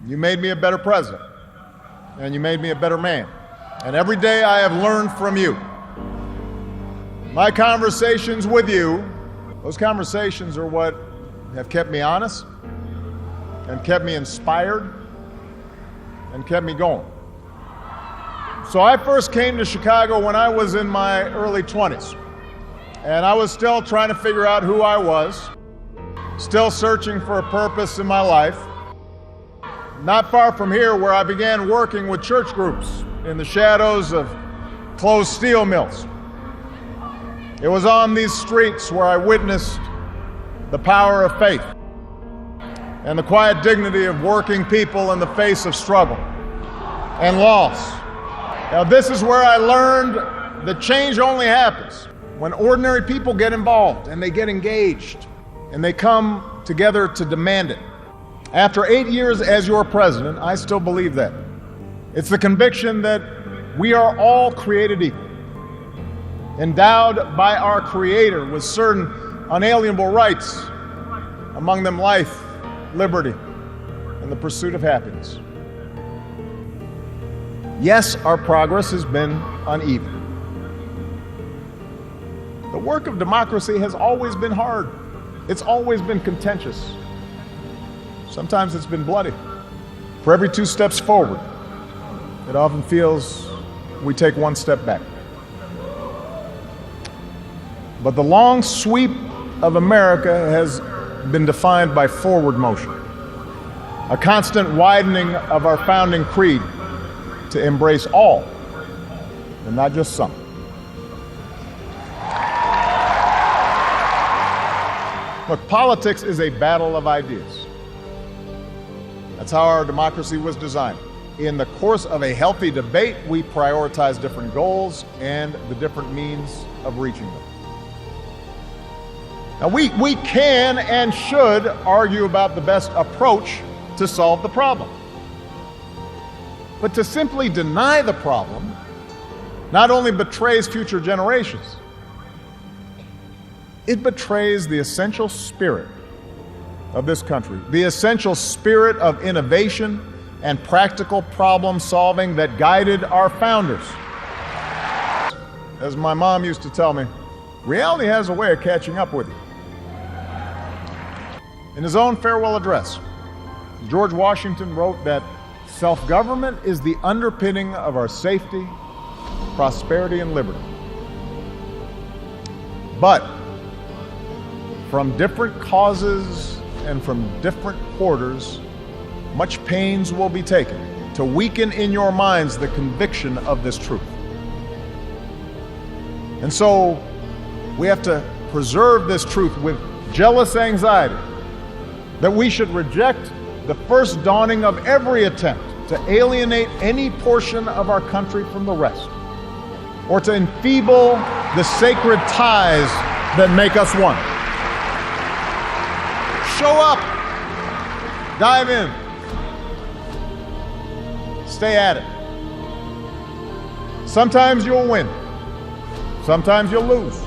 You made me a better president, and you made me a better man. And every day I have learned from you. My conversations with you, those conversations are what have kept me honest and kept me inspired and kept me going. So I first came to Chicago when I was in my early 20s, and I was still trying to figure out who I was, still searching for a purpose in my life. Not far from here, where I began working with church groups in the shadows of closed steel mills. It was on these streets where I witnessed the power of faith and the quiet dignity of working people in the face of struggle and loss. Now, this is where I learned that change only happens when ordinary people get involved and they get engaged and they come together to demand it. After 8 years as your president, I still believe that. It's the conviction that we are all created equal, endowed by our Creator with certain unalienable rights, among them life, liberty, and the pursuit of happiness. Yes, our progress has been uneven. The work of democracy has always been hard. It's always been contentious. Sometimes it's been bloody. For every 2 steps forward, it often feels we take 1 step back. But the long sweep of America has been defined by forward motion, a constant widening of our founding creed to embrace all, and not just some. Look, politics is a battle of ideas. That's how our democracy was designed. In the course of a healthy debate, we prioritize different goals and the different means of reaching them. Now, we can and should argue about the best approach to solve the problem. But to simply deny the problem not only betrays future generations, it betrays the essential spirit of this country, the essential spirit of innovation and practical problem solving that guided our founders. As my mom used to tell me, reality has a way of catching up with you. In his own farewell address, George Washington wrote that self-government is the underpinning of our safety, prosperity, and liberty. But from different causes and from different quarters, much pains will be taken to weaken in your minds the conviction of this truth. And so we have to preserve this truth with jealous anxiety that we should reject the first dawning of every attempt to alienate any portion of our country from the rest, or to enfeeble the sacred ties that make us one. Show up, dive in, stay at it. Sometimes you'll win, sometimes you'll lose,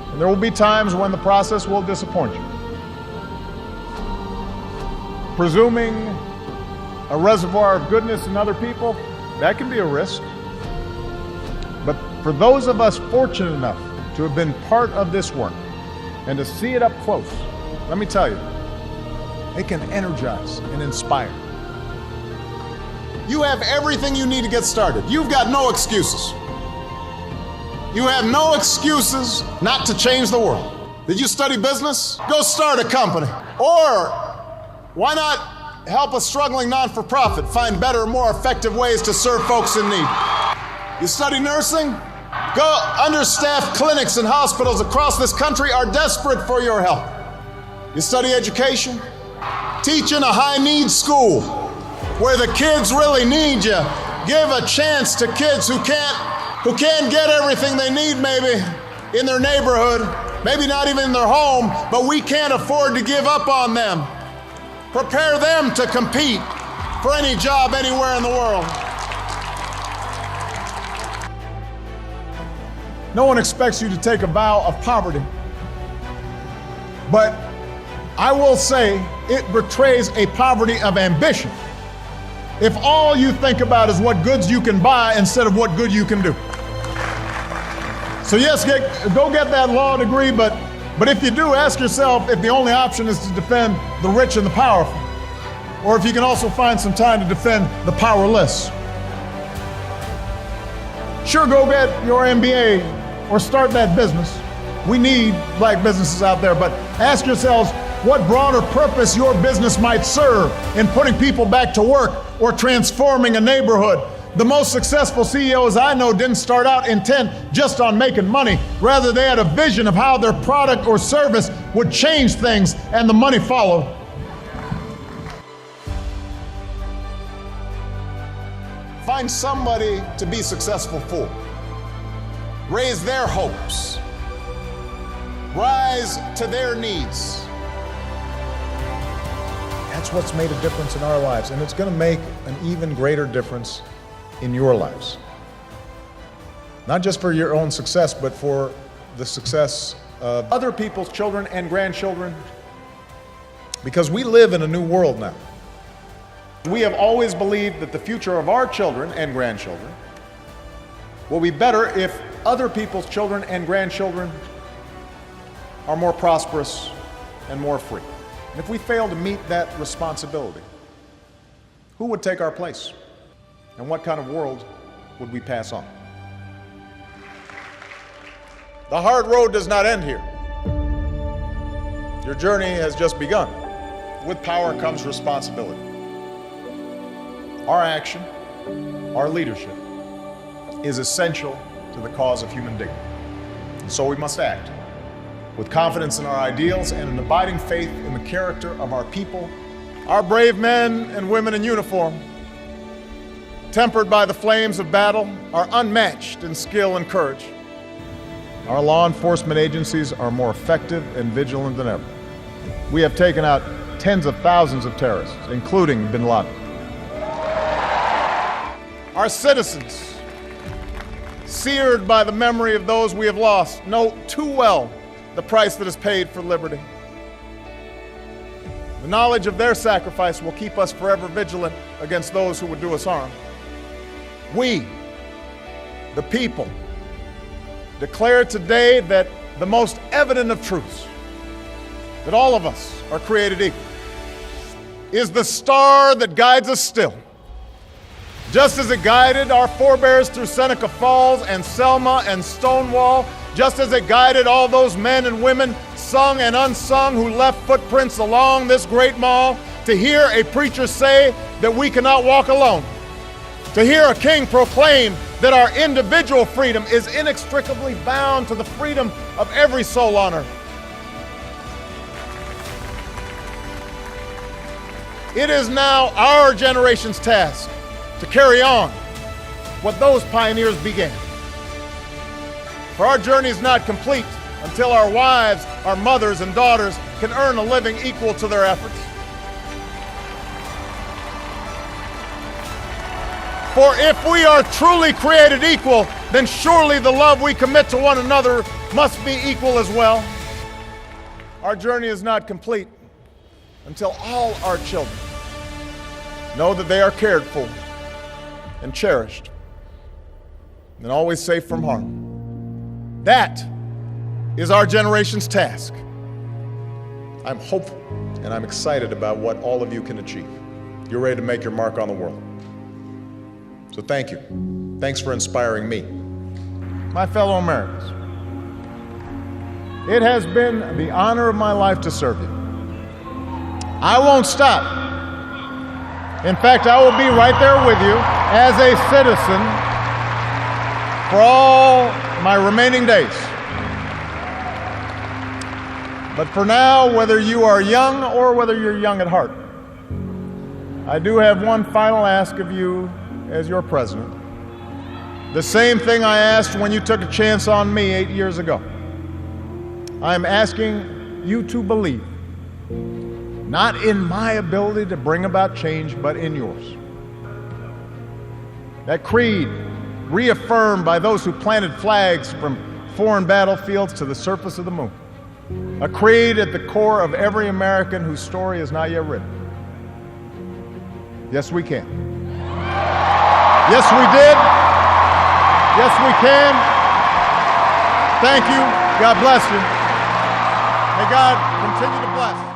and there will be times when the process will disappoint you. Presuming a reservoir of goodness in other people, that can be a risk. But for those of us fortunate enough to have been part of this work and to see it up close, let me tell you, it can energize and inspire. You have everything you need to get started. You've got no excuses. You have no excuses not to change the world. Did you study business? Go start a company. Or why not help a struggling non-for-profit find better, more effective ways to serve folks in need? You study nursing? Go. Understaffed clinics and hospitals across this country are desperate for your help. You study education? Teach in a high-needs school where the kids really need you. Give a chance to kids who can't get everything they need maybe in their neighborhood, maybe not even in their home, but we can't afford to give up on them. Prepare them to compete for any job anywhere in the world. No one expects you to take a vow of poverty, but I will say it betrays a poverty of ambition if all you think about is what goods you can buy instead of what good you can do. So yes, go get that law degree, but if you do, ask yourself if the only option is to defend the rich and the powerful, or if you can also find some time to defend the powerless. Sure, go get your MBA or start that business. We need black businesses out there, but ask yourselves what broader purpose your business might serve in putting people back to work or transforming a neighborhood. The most successful CEOs I know didn't start out intent just on making money. Rather, they had a vision of how their product or service would change things, and the money followed. Find somebody to be successful for. Raise their hopes. Rise to their needs. That's what's made a difference in our lives, and it's going to make an even greater difference in your lives. Not just for your own success, but for the success of other people's children and grandchildren, because we live in a new world now. We have always believed that the future of our children and grandchildren will be better if other people's children and grandchildren are more prosperous and more free. And if we fail to meet that responsibility, who would take our place? And what kind of world would we pass on? The hard road does not end here. Your journey has just begun. With power comes responsibility. Our action, our leadership, is essential to the cause of human dignity. And so we must act with confidence in our ideals and an abiding faith in the character of our people. Our brave men and women in uniform, tempered by the flames of battle, are unmatched in skill and courage. Our law enforcement agencies are more effective and vigilant than ever. We have taken out tens of thousands of terrorists, including bin Laden. Our citizens, seared by the memory of those we have lost, know too well the price that is paid for liberty. The knowledge of their sacrifice will keep us forever vigilant against those who would do us harm. We, the people, declare today that the most evident of truths, that all of us are created equal, is the star that guides us still. Just as it guided our forebears through Seneca Falls and Selma and Stonewall, just as it guided all those men and women, sung and unsung, who left footprints along this great mall, to hear a preacher say that we cannot walk alone, to hear a king proclaim that our individual freedom is inextricably bound to the freedom of every soul on earth. It is now our generation's task to carry on what those pioneers began. For our journey is not complete until our wives, our mothers, and daughters can earn a living equal to their efforts. For if we are truly created equal, then surely the love we commit to one another must be equal as well. Our journey is not complete until all our children know that they are cared for and cherished and always safe from harm. That is our generation's task. I'm hopeful and I'm excited about what all of you can achieve. You're ready to make your mark on the world. So thank you. Thanks for inspiring me. My fellow Americans, it has been the honor of my life to serve you. I won't stop. In fact, I will be right there with you as a citizen for all my remaining days. But for now, whether you are young or whether you're young at heart, I do have one final ask of you as your president. The same thing I asked when you took a chance on me 8 years ago. I'm asking you to believe, not in my ability to bring about change, but in yours. That creed, reaffirmed by those who planted flags from foreign battlefields to the surface of the moon, A creed at the core of every American whose story is not yet written. Yes, we can. Yes, we did. Yes, we can. Thank you. God bless you. May God continue to bless.